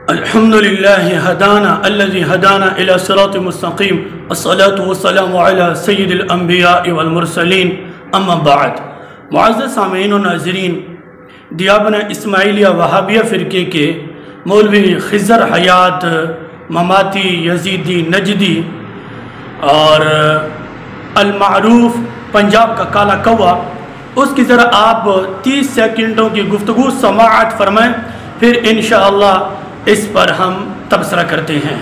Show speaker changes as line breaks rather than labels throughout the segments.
الحمدللہ ہدانا الذی ہدانا الی صراط مستقیم الصلاة والسلام علی سید الانبیاء والمرسلین اما بعد۔ معزز سامعین و ناظرین، دیابنہ اسماعیلیہ وہابیہ فرقے کے مولوی خضر حیات مماتی یزیدی نجدی اور المعروف پنجاب کا کالا کوا، اس کی ذرا آپ 30 سیکنڈوں کی گفتگو سماعت فرمائیں، پھر انشاءاللہ اس پر ہم تبصرہ کرتے ہیں۔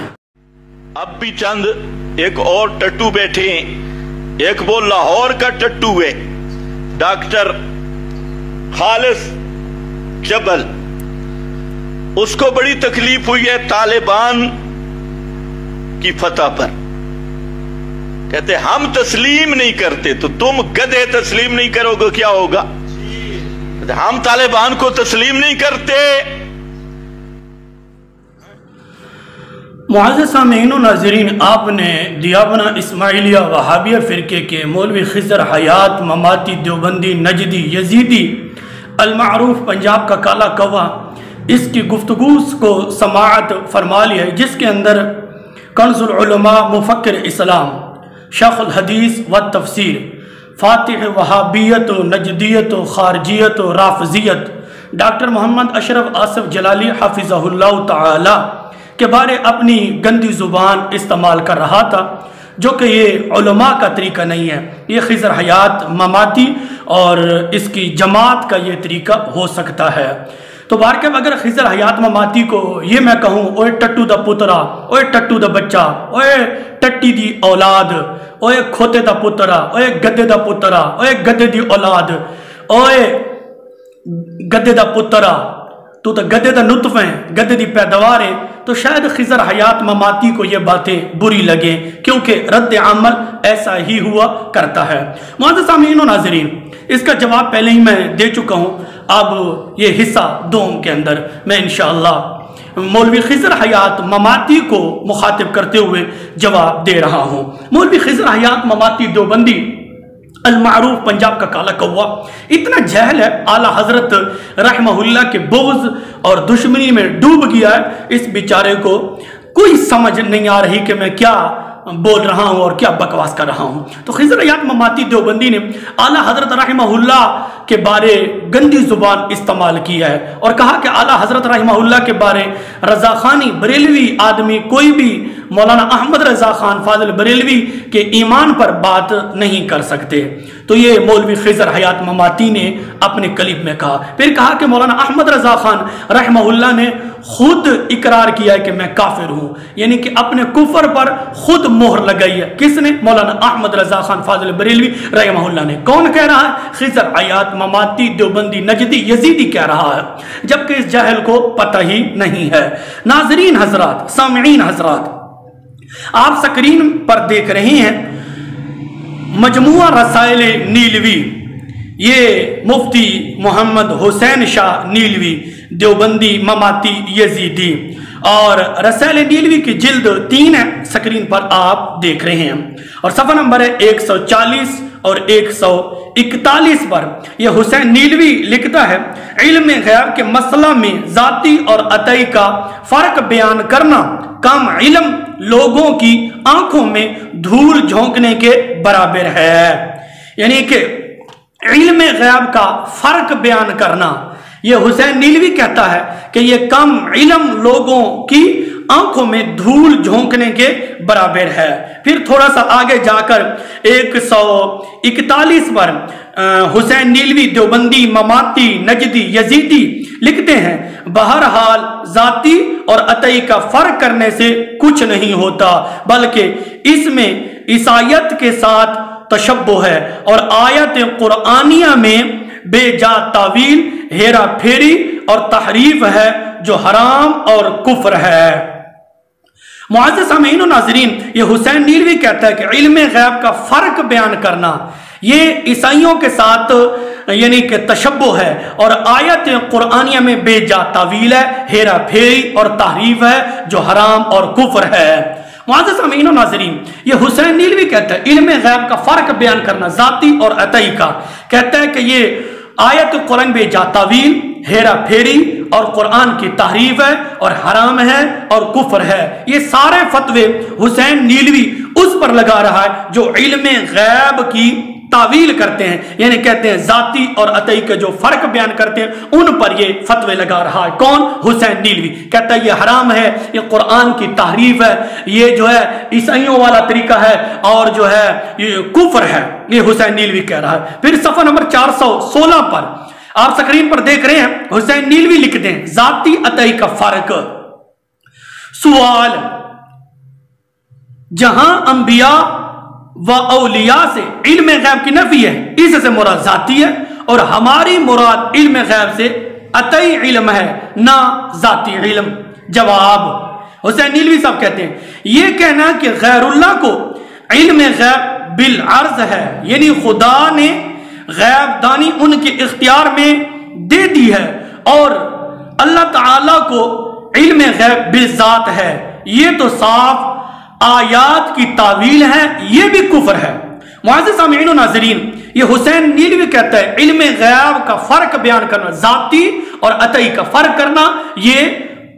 اب بھی چند ایک اور ٹٹو بیٹھے ہیں، ایک وہ لاہور کا ٹٹو ہے ڈاکٹر خالص جبل، اس کو بڑی تکلیف ہوئی ہے طالبان کی فتح پر، کہتے ہم تسلیم نہیں کرتے تو تم گدھے تسلیم نہیں کرو گے کیا ہوگا؟ ہم طالبان کو تسلیم نہیں کرتے۔
معزز سامعین و ناظرین، آپ نے دیابنہ اسماعیلیہ وہابیہ فرقے کے مولوی خضر حیات مماتی دیوبندی نجدی یزیدی المعروف پنجاب کا کالا کوا، اس کی گفتگو کو سماعت فرما لی ہے، جس کے اندر کنز العلماء مفکر اسلام شیخ الحدیث و تفسیر فاتح وہابیت و نجدیت و خارجیت و رافضیت ڈاکٹر محمد اشرف آصف جلالی حفظہ اللہ تعالی کے بارے اپنی گندی زبان استعمال کر رہا تھا، جو کہ یہ علماء کا طریقہ نہیں ہے، یہ خضر حیات مماتی اور اس کی جماعت کا یہ طریقہ ہو سکتا ہے۔ تو بارکہ اگر خضر حیات مماتی کو یہ میں کہوں اوے ٹٹو دا پترا، اوے ٹٹو دا بچہ، اوے ٹٹی دی اولاد، اوے کھوتے دا پترا، اوے گدے دا پترا، اوے گدے دی اولاد، اوے گدے دا پترا، تو گدے دا نطف ہیں، گدے دی پیداوار ہیں، تو شاید خضر حیات مماتی کو یہ باتیں بری لگیں، کیونکہ رد عمل ایسا ہی ہوا کرتا ہے۔ معزز سامعین و ناظرین، اس کا جواب پہلے ہی میں دے چکا ہوں، اب یہ حصہ دوم کے اندر میں انشاءاللہ مولوی خضر حیات مماتی کو مخاطب کرتے ہوئے جواب دے رہا ہوں۔ مولوی خضر حیات مماتی دیوبندی المعروف پنجاب کا کالا کوا اتنا جہل ہے، اعلیٰ حضرت رحمہ اللہ کے بغض اور دشمنی میں ڈوب گیا ہے، اس بیچارے کو کوئی سمجھ نہیں آ رہی کہ میں کیا بول رہا ہوں اور کیا بکواس کر رہا ہوں۔ تو خضر حیات مماتی دیوبندی نے اعلیٰ حضرت رحمہ اللہ کے بارے گندی زبان استعمال کیا ہے اور کہا کہ اعلیٰ حضرت رحمہ اللہ کے بارے رضا خانی بریلوی آدمی کوئی بھی مولانا احمد رضا خان فاضل بریلوی کے ایمان پر بات نہیں کر سکتے۔ تو یہ مولوی خضر حیات مماتی نے اپنے کلپ میں کہا، پھر کہا کہ مولانا احمد رضا خان رحمہ اللہ نے خود اقرار کیا ہے کہ میں کافر ہوں، یعنی کہ اپنے کفر پر خود مہر لگائی ہے۔ کس نے؟ مولانا احمد رضا خان فاضل بریلوی رحمہ اللہ نے۔ کون کہہ رہا ہے؟ خضر حیات مماتی دیوبندی نجدی یزیدی کہہ رہا ہے، جبکہ اس جاہل کو پتہ ہی نہیں ہے۔ ناظرین حضرات، سامعین حضرات، آپ سکرین پر دیکھ رہے ہیں مجموعہ رسائل نیلوی، یہ مفتی محمد حسین شاہ نیلوی دیوبندی مماتی یزیدی، اور رسائل نیلوی کی جلد 3 ہے، سکرین پر آپ دیکھ رہے ہیں، اور صفحہ نمبر ہے 140 اور 141 پر یہ حسین نیلوی لکھتا ہے، علم غیب کے مسئلہ میں ذاتی اور عطائی کا فرق بیان کرنا کم علم لوگوں کی آنکھوں میں دھول جھونکنے کے برابر ہے۔ یعنی کہ علم غیب کا فرق بیان کرنا، یہ حسین نیلوی کہتا ہے کہ یہ کم علم لوگوں کی آنکھوں میں دھول جھونکنے کے برابر ہے۔ پھر تھوڑا سا آگے جا کر 141 پر حسین نیلوی دیوبندی مماتی نجدی یزیدی لکھتے ہیں، بہرحال ذاتی اور عطائی کا فرق کرنے سے کچھ نہیں ہوتا، بلکہ اس میں عیسائیت کے ساتھ تشبہ ہے اور آیت قرآنیہ میں بے جا تعویل، ہیرا پھیری اور تحریف ہے جو حرام اور کفر ہے۔ معزز سامعین و ناظرین، یہ حسین نیلوی کہتا ہے کہ علم غیب کا فرق بیان کرنا یہ عیسائیوں کے ساتھ یعنی کہ تشبہ ہے، اور آیت قرآنیہ میں بے جا تعویل ہے، ہیرا پھیری اور تحریف ہے جو حرام اور کفر ہے۔ معزز سامعین و ناظرین، یہ حسین نیلوی کہتا ہے علم غیب کا فرق بیان کرنا ذاتی اور عطائی کا، کہتا ہے کہ یہ آیت قرآن بے جا تعویل، ہیرا پھیری اور قرآن کی تحریف ہے اور حرام ہے اور کفر ہے۔ یہ سارے فتوے حسین نیلوی اس پر لگا رہا ہے جو علم غیب کی تعویل کرتے ہیں، یعنی کہتے ہیں ذاتی اور عطائی کا جو فرق بیان کرتے ہیں ان پر یہ فتوے لگا رہا ہے۔ کون؟ حسین نیلوی کہتا ہے یہ حرام ہے، یہ قرآن کی تحریف ہے، یہ جو ہے عیسائیوں والا طریقہ ہے اور جو ہے یہ کفر ہے، یہ حسین نیلوی کہہ رہا ہے۔ پھر صفحہ نمبر 416 پر آپ سکرین پر دیکھ رہے ہیں حسین نیلوی لکھتے ہیں ذاتی عطائی کا فرق۔ سوال: جہاں انبیاء و اولیاء سے علم غیب کی نفی ہے، اس سے مراد ذاتی ہے، اور ہماری مراد علم غیب سے عطائی علم ہے نہ ذاتی علم۔ جواب: حسین نیلوی صاحب کہتے ہیں یہ کہنا کہ غیر اللہ کو علم غیب بالعرض ہے، یعنی خدا نے غیب دانی ان کے اختیار میں دے دی ہے اور اللہ تعالیٰ کو علم غیب بالذات ہے، یہ تو صاف آیات کی تعویل ہے، یہ بھی کفر ہے۔ معزز سامعین و ناظرین، یہ حسین نیلوی کہتا ہے علم غیب کا فرق بیان کرنا، ذاتی اور عطائی کا فرق کرنا یہ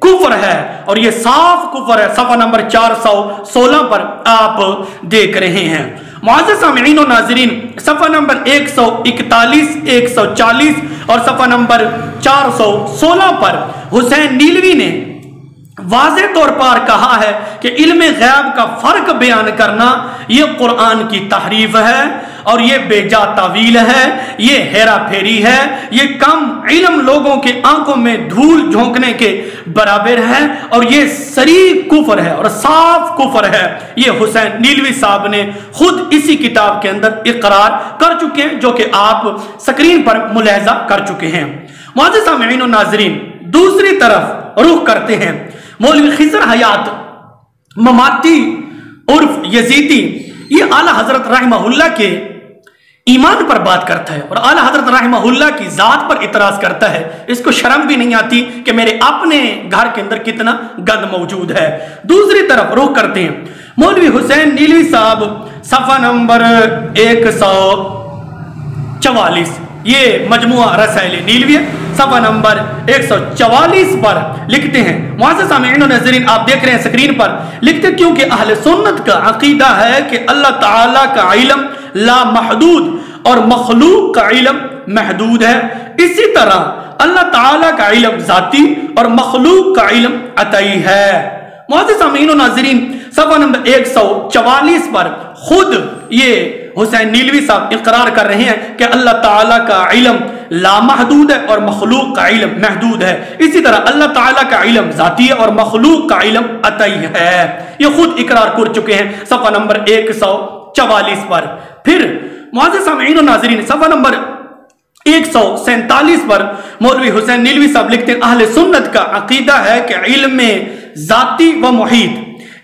کفر ہے اور یہ صاف کفر ہے۔ صفحہ نمبر 416 پر آپ دیکھ رہے ہیں۔ معزز سامعین و ناظرین، صفحہ نمبر 141، 140 اور صفحہ نمبر 416 پر حسین نیلوی نے واضح طور پر کہا ہے کہ علم غیب کا فرق بیان کرنا یہ قرآن کی تحریف ہے اور یہ بے جا تعویل ہے، یہ ہیرا پھیری ہے، یہ کم علم لوگوں کے آنکھوں میں دھول جھونکنے کے برابر ہے اور یہ صریح کفر ہے اور صاف کفر ہے۔ یہ حسین نیلوی صاحب نے خود اسی کتاب کے اندر اقرار کر چکے ہیں جو کہ آپ سکرین پر ملاحظہ کر چکے ہیں۔ معزز سامعین و ناظرین، دوسری طرف رخ کرتے ہیں مولوی خضر حیات مماتی عرف یزیدی، یہ اعلیٰ حضرت رحمہ اللہ کے ایمان پر بات کرتا ہے اور اعلیٰ حضرت رحمہ اللہ کی ذات پر اعتراض کرتا ہے۔ اس کو شرم بھی نہیں آتی کہ میرے اپنے گھر کے اندر کتنا گند موجود ہے۔ دوسری طرف رخ کرتے ہیں مولوی حسین نیلوی صاحب، صفحہ نمبر 144، یہ مجموعہ رسائل نیلوی ہے، صفحہ نمبر 144 پر لکھتے ہیں۔ معزز سامعین و ناظرین، آپ دیکھ رہے ہیں سکرین پر، لکھتے ہیں کیونکہ اہل سنت کا عقیدہ ہے کہ اللہ تعالیٰ کا علم لا محدود اور مخلوق کا علم محدود ہے، اسی طرح اللہ تعالیٰ کا علم ذاتی اور مخلوق کا علم عطائی ہے۔ معزز سامعین و ناظرین، صفحہ نمبر 144 پر خود یہ حسین نیلوی صاحب اقرار کر رہے ہیں کہ اللہ تعالیٰ کا علم لامحدود ہے اور مخلوق کا علم محدود ہے، اسی طرح اللہ تعالیٰ کا علم ذاتی ہے اور مخلوق کا علم عطائی ہے، یہ خود اقرار کر چکے ہیں صفحہ نمبر 144 پر۔ پھر معزز سامعین و ناظرین، صفحہ نمبر 147 پر مولوی حسین نیلوی صاحب لکھتے ہیں اہل سنت کا عقیدہ ہے کہ علم ذاتی و محیط،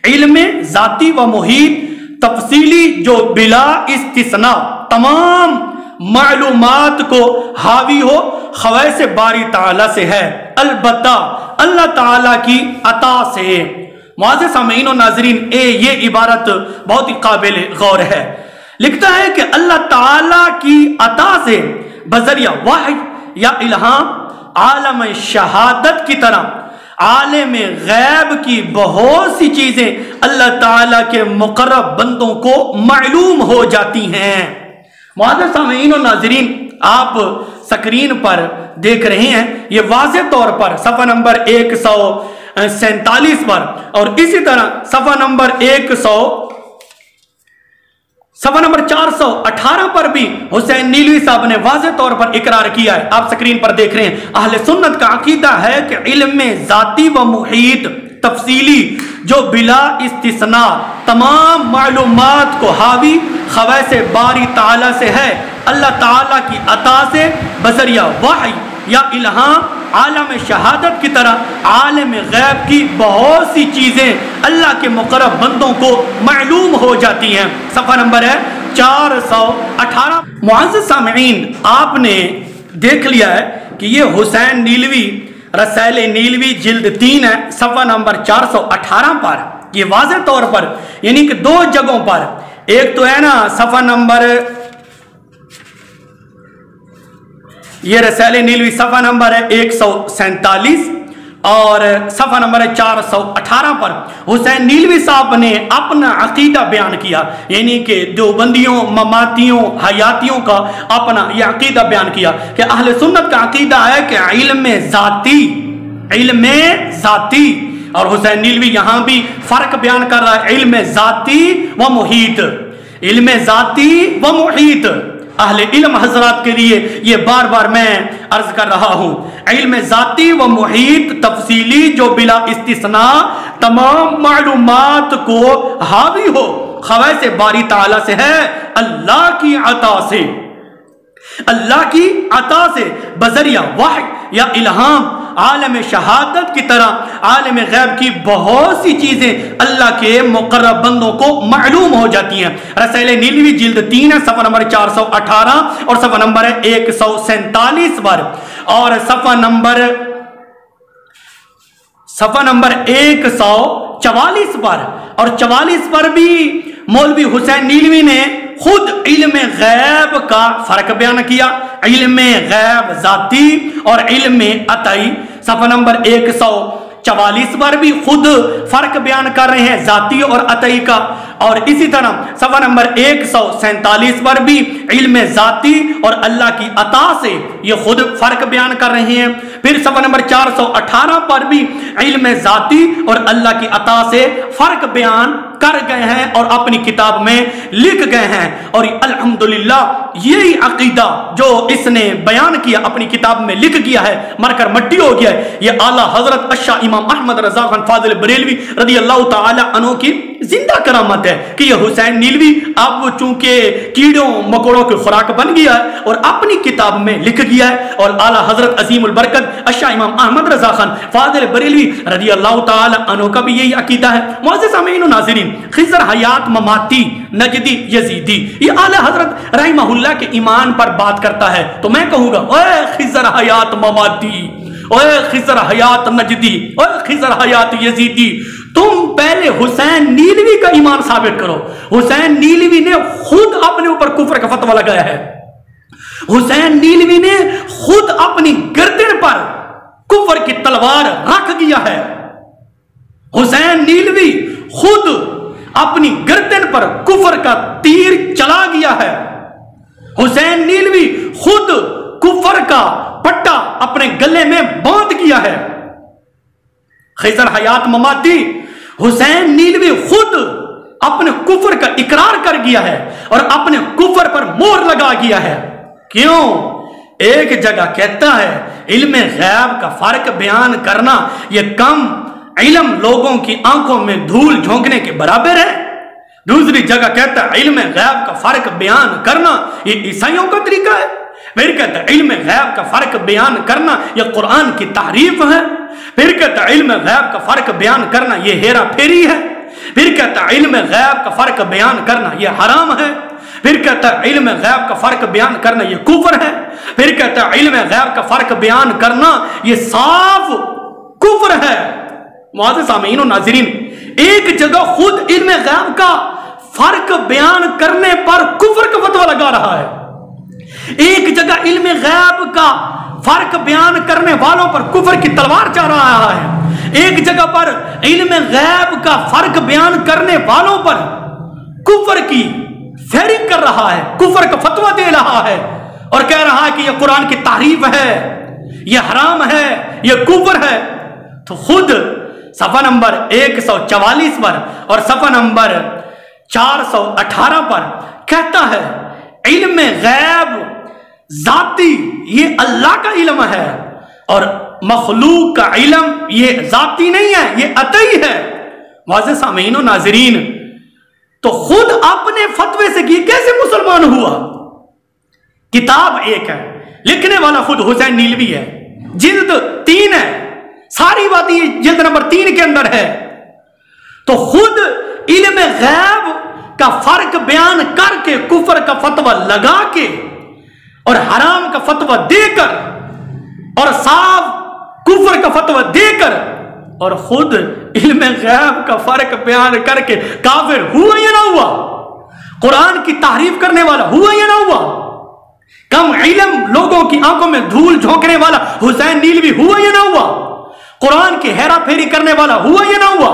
علم ذاتی و محیط تفصیلی جو بلا استثناء تمام معلومات کو حاوی ہو خواص باری تعالیٰ سے ہے، البتہ اللہ تعالیٰ کی عطا سے۔ معزز سامعین و ناظرین، یہ عبارت بہت ہی قابل غور ہے۔ لکھتا ہے کہ اللہ تعالیٰ کی عطا سے بذریعہ وحی یا الہام عالم شہادت کی طرح عالم غیب کی بہت سی چیزیں اللہ تعالیٰ کے مقرب بندوں کو معلوم ہو جاتی ہیں۔ معزز سامعین و ناظرین، آپ سکرین پر دیکھ رہے ہیں یہ واضح طور پر صفحہ نمبر 147 پر اور اسی طرح صفحہ نمبر 418 پر بھی حسین نیلوی صاحب نے واضح طور پر اقرار کیا ہے۔ آپ سکرین پر دیکھ رہے ہیں اہل سنت کا عقیدہ ہے کہ علم ذاتی و محیط تفصیلی جو بلا استثناء تمام معلومات کو حاوی خواص باری تعالیٰ سے ہے، اللہ تعالیٰ کی عطا سے بذریعہ وحی یا الہام عالم شہادت کی طرح عالم غیب کی بہت سی چیزیں اللہ کے مقرب بندوں کو معلوم ہو جاتی ہیں۔ صفحہ نمبر ہے 418۔ معزز سامعین، آپ نے دیکھ لیا ہے کہ یہ حسین نیلوی رسائل نیلوی جلد 3 ہے، صفحہ نمبر 418 پر یہ واضح طور پر یعنی کہ دو جگہوں پر، ایک تو ہے نا صفحہ نمبر یہ رسالہ نیلوی صفحہ نمبر ہے 147 اور صفحہ نمبر 418 پر حسین نیلوی صاحب نے اپنا عقیدہ بیان کیا، یعنی کہ دیوبندیوں، مماتیوں، حیاتیوں کا اپنا یہ عقیدہ بیان کیا کہ اہل سنت کا عقیدہ ہے کہ علم ذاتی، اور حسین نیلوی یہاں بھی فرق بیان کر رہا ہے، علم ذاتی و محیط، علم ذاتی و محیط۔ اہل علم حضرات کے لیے یہ بار بار میں عرض کر رہا ہوں، علم ذاتی و محیط تفصیلی جو بلا استثناء تمام معلومات کو حاوی ہو، خواص باری تعالیٰ سے ہے، اللہ کی عطا سے بذریعہ وحی یا الہام، عالم شہادت کی طرح عالم غیب کی بہت سی چیزیں اللہ کے مقرب بندوں کو معلوم ہو جاتی ہیں۔ رسالہ نیلوی جلد 3 ہے، صفحہ نمبر 418 اور صفحہ نمبر 147 پر، اور صفحہ نمبر 144 پر اور 44 پر بھی مولوی حسین نیلوی نے خود علم غیب کا فرق بیان کیا، علم غیب ذاتی اور علم عطائی۔ صفحہ نمبر 144 پر بھی خود فرق بیان کر رہے ہیں ذاتی اور عطائی کا، اور اسی طرح صفحہ نمبر 147 پر بھی علم ذاتی اور اللہ کی عطا سے یہ خود فرق بیان کر رہے ہیں۔ پھر صفحہ نمبر 418 پر بھی علم ذاتی اور اللہ کی عطا سے فرق بیان کر گئے ہیں اور اپنی کتاب میں لکھ گئے ہیں، اور الحمدللہ یہی عقیدہ جو اس نے بیان کیا اپنی کتاب میں لکھ گیا ہے، مر کر مٹی ہو گیا ہے، یہ اعلیٰ حضرت الشاہ امام احمد رضا خان فاضل بریلوی رضی اللہ تعالی عنہ کی زندہ کرامت ہے کہ یہ حسین نیلوی اب چونکہ کیڑوں مکوڑوں کی خوراک بن گیا ہے اور اپنی کتاب میں لکھ گیا ہے، اور اعلیٰ حضرت عظیم البرکت الشاہ امام احمد رضا خان فاضل بریلوی رضی اللہ تعالی عنہ کا بھی یہی عقیدہ ہے۔ معزز سامعین و ناظرین، خضر حیات مماتی نجدی یزیدی یہ اعلیٰ حضرت رحمہ اللہ کے ایمان پر بات کرتا ہے، تو میں کہوں گا اے خضر حیات مماتی، اے خضر حیات نجدی، اے خضر حیات یزیدی، تم پہلے حسین نیلوی کا ایمان ثابت کرو۔ حسین نیلوی نے خود اپنے اوپر کفر کا فتویٰ لگایا ہے، حسین نیلوی نے خود اپنی گردن پر کفر کی تلوار رکھ دیا ہے، حسین نیلوی خود اپنی گردن پر کفر کا تیر چلا گیا ہے، حسین نیلوی خود کفر کا پٹا اپنے گلے میں باندھ گیا ہے۔ خضر حیات مماتی حسین نیلوی خود اپنے کفر کا اقرار کر گیا ہے اور اپنے کفر پر مہر لگا گیا ہے۔ کیوں؟ ایک جگہ کہتا ہے علم غیب کا فرق بیان کرنا یہ کم علم لوگوں کی آنکھوں میں دھول جھونکنے کے برابر ہے، دوسری جگہ کہتا ہے علم غیب کا فرق بیان کرنا یہ عیسائیوں کا طریقہ ہے، پھر کہتا ہے علم غیب کا فرق بیان کرنا یہ قرآن کی تعریف ہے، پھر کہتا ہے علم غیب کا فرق بیان کرنا یہ ہیرا پھیری ہے، پھر کہتا ہے علم غیب کا فرق بیان کرنا یہ حرام ہے، پھر کہتا ہے علم غیب کا فرق بیان کرنا یہ کفر ہے، پھر کہتا ہے علم غیب کا فرق بیان کرنا یہ صاف کفر ہے۔ معزز سامعین و ناظرین، ایک جگہ خود علم غیب کا فرق بیان کرنے پر کفر کا فتویٰ لگا رہا ہے، ایک جگہ علم غیب کا فرق بیان کرنے والوں پر کفر کی تلوار چلا رہا ہے، ایک جگہ پر علم غیب کا فرق بیان کرنے والوں پر کفر کی فیرنگ کر رہا ہے، کفر کا فتویٰ دے رہا ہے اور کہہ رہا ہے کہ یہ قرآن کی تعریف ہے، یہ حرام ہے، یہ کفر ہے۔ تو خود صفحہ نمبر 144 پر اور صفحہ نمبر 418 پر کہتا ہے علم غیب ذاتی یہ اللہ کا علم ہے اور مخلوق کا علم یہ ذاتی نہیں ہے، یہ عطائی ہے۔ معزز سامعین و ناظرین، تو خود اپنے فتوے سے کیسے مسلمان ہوا؟ کتاب ایک ہے، لکھنے والا خود حسین نیلوی ہے، جلد 3 ہے، ساری باتیں جلد نمبر 3 کے اندر ہے، تو خود علم غیب کا فرق بیان کر کے کفر کا فتویٰ لگا کے اور حرام کا فتویٰ دے کر اور صاف کفر کا فتویٰ دے کر اور خود علم غیب کا فرق بیان کر کے کافر ہوا یا نہ ہوا؟ قرآن کی تعریف کرنے والا ہوا یا نہ ہوا؟ کم علم لوگوں کی آنکھوں میں دھول جھونکنے والا حسین نیلوی ہوا یا نہ ہوا؟ قرآن کی ہیرا پھیری کرنے والا ہوا یا نہ ہوا؟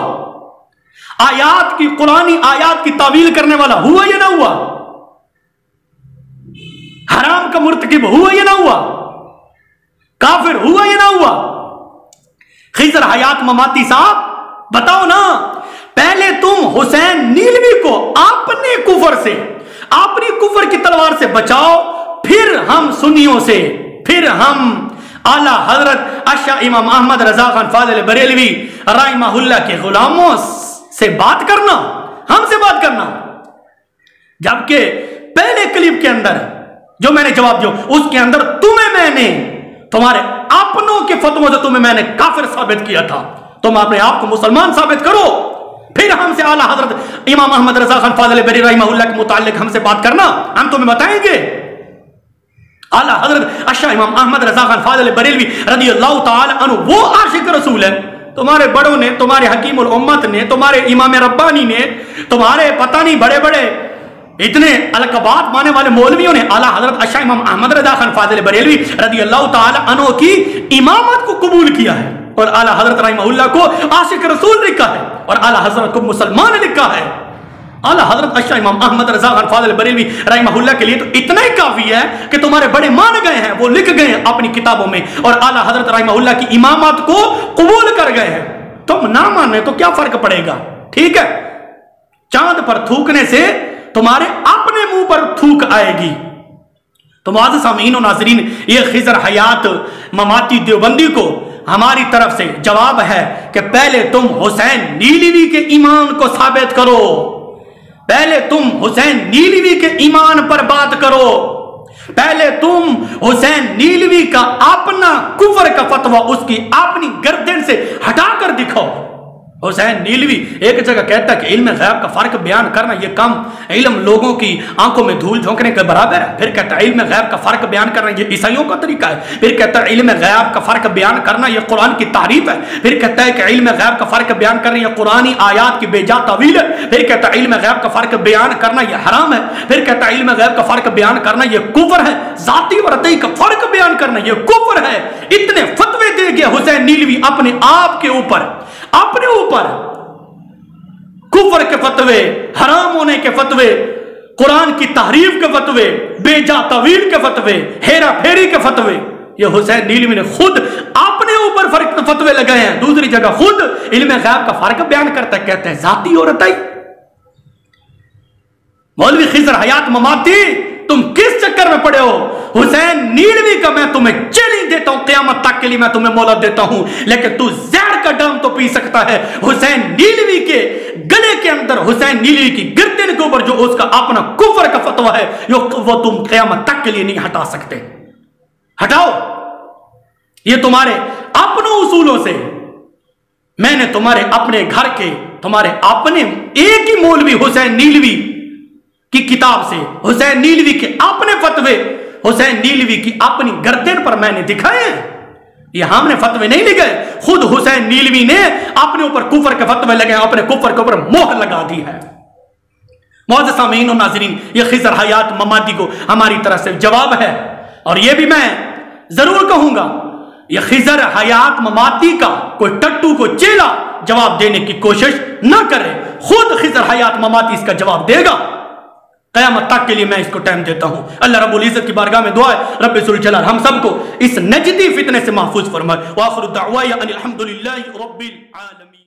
آیات کی قرآنی آیات کی تعویل کرنے والا ہوا یا نہ ہوا؟ حرام کا مرتکب ہوا یا نہ ہوا؟ کافر ہوا یا نہ ہوا؟ خضر حیات مماتی صاحب بتاؤ نا، پہلے تم حسین نیلوی کو اپنے کفر سے، اپنی کفر کی تلوار سے بچاؤ، پھر ہم سنیوں سے، پھر ہم اعلیٰ حضرت اشاہ امام احمد رضا خان فاضل بریلوی رحمہ اللہ کے غلاموں سے بات کرنا، ہم سے بات کرنا۔ جبکہ پہلے کلپ کے اندر جو میں نے جواب دیا اس کے اندر تمہیں میں نے تمہارے اپنوں کے فتووں سے تمہیں میں نے کافر ثابت کیا تھا، تم اپنے آپ کو مسلمان ثابت کرو، پھر ہم سے اعلیٰ حضرت امام احمد رضا خان فاضل بریلوی رحمہ اللہ کے متعلق ہم سے بات کرنا، ہم تمہیں بتائیں گے۔ اعلیٰ حضرت اشاہ امام احمد رضا خان فاضل بریلوی رضی اللہ تعالی عنہ وہ عاشق رسول ہے، تمہارے بڑوں نے، تمہارے حکیم الامت نے، تمہارے امام ربانی نے، تمہارے پتہ نہیں بڑے بڑے اتنے القابات مانے والے مولویوں نے اعلیٰ حضرت اشاہ امام احمد رضا خان فاضل بریلوی رضی اللہ تعالی عنہ کی امامت کو قبول کیا ہے، اور اعلیٰ حضرت رحمہ اللہ کو عاشق رسول لکھا ہے، اور اعلیٰ حضرت کو مسلمان لکھا ہے۔ اعلیٰ حضرت اشاہ امام احمد رضا خان فاضل بریلوی رحمہ اللہ کے لیے تو اتنا ہی کافی ہے کہ تمہارے بڑے مان گئے ہیں، وہ لکھ گئے ہیں اپنی کتابوں میں، اور اعلیٰ حضرت رحمہ اللہ کی امامت کو قبول کر گئے ہیں، تم نہ مانے تو کیا فرق پڑے گا؟ ٹھیک ہے، چاند پر تھوکنے سے تمہارے اپنے منہ پر تھوک آئے گی۔ تو معزز سامعین و ناظرین، یہ خضر حیات مماتی دیوبندی کو ہماری طرف سے جواب ہے کہ پہلے تم حسین نیلوی کے ایمان کو ثابت کرو، پہلے تم حسین نیلوی کے ایمان پر بات کرو، پہلے تم حسین نیلوی کا اپنا کفر کا فتویٰ اس کی اپنی گردن سے ہٹا کر دکھاؤ۔ حسین نیلوی ایک جگہ کہتا ہے کہ علم غیب کا فرق بیان کرنا یہ کم علم لوگوں کی آنکھوں میں دھول جھونکنے کے برابر ہے، پھر کہتا ہے علم غیب کا فرق بیان کرنا یہ عیسائیوں کا طریقہ ہے، پھر کہتا ہے علم غیب کا فرق بیان کرنا یہ قرآن کی تعریف ہے، پھر کہتا ہے کہ علم غیب کا فرق بیان کرنا یہ قرآنی آیات کی بے جا تعویل ہے، پھر کہتا ہے علم غیب کا فرق بیان کرنا یہ حرام ہے، پھر کہتا ہے علم غیب کا فرق بیان کرنا یہ کفر ہے، ذاتی اور عطائی کا فرق بیان کرنا یہ کفر ہے۔ اتنے فتوے دے گیا حسین نیلوی اپنے آپ کے اوپر، اپنے اوپر کفر کے فتوے، حرام ہونے کے فتوے، قرآن کی تحریف کے فتوے، بے جا تعویل کے فتوے، ہیرا پھیری کے فتوے، یہ حسین نیلوی نے خود اپنے اوپر فتوے لگائے ہیں۔ دوسری جگہ خود علم غیب کا فرق بیان کرتا ہے، کہتے ہیں ذاتی اور عطائی۔ مولوی خضر حیات مماتی تم کس چکر میں پڑے ہو؟ حسین نیلوی کا میں تمہیں چیلنج دیتا ہوں، قیامت تک کے لیے میں تمہیں مہلت دیتا ہوں، لیکن تو زہر کا ڈام تو پی سکتا ہے۔ حسین نیلوی کے گلے کے اندر، حسین نیلوی کی گردن کے اوپر جو اس کا اپنا کفر کا فتویٰ ہے وہ تم قیامت تک کے لیے نہیں ہٹا سکتے۔ ہٹاؤ، یہ تمہارے اپنوں اصولوں سے، میں نے تمہارے اپنے گھر کے، تمہارے اپنے ایک ہی مولوی حسین نیلوی کی کتاب سے، حسین نیلوی کے اپنے فتوے، حسین نیلوی کی اپنی گردن پر میں نے دکھائے ہیں۔ یہ ہم نے فتوے نہیں لگائے، خود حسین نیلوی نے اپنے اوپر کفر کے فتوے لگے، اپنے کفر کے اوپر مہر لگا دی ہے۔ معزز سامعین و ناظرین، یہ خضر حیات مماتی کو ہماری طرف سے جواب ہے، اور یہ بھی میں ضرور کہوں گا، یہ خضر حیات مماتی کا کوئی ٹٹو کو چیلا جواب دینے کی کوشش نہ کرے، خود خضر حیات مماتی اس کا جواب دے گا۔ قیامت تک کے لیے میں اس کو ٹائم دیتا ہوں۔ اللہ رب العزت کی بارگاہ میں دعا ہے رب ذوالجلال ہم سب کو اس نجدی فتنے سے محفوظ فرمائے۔ وآخر دعوایا ان الحمدللہ رب العالمین۔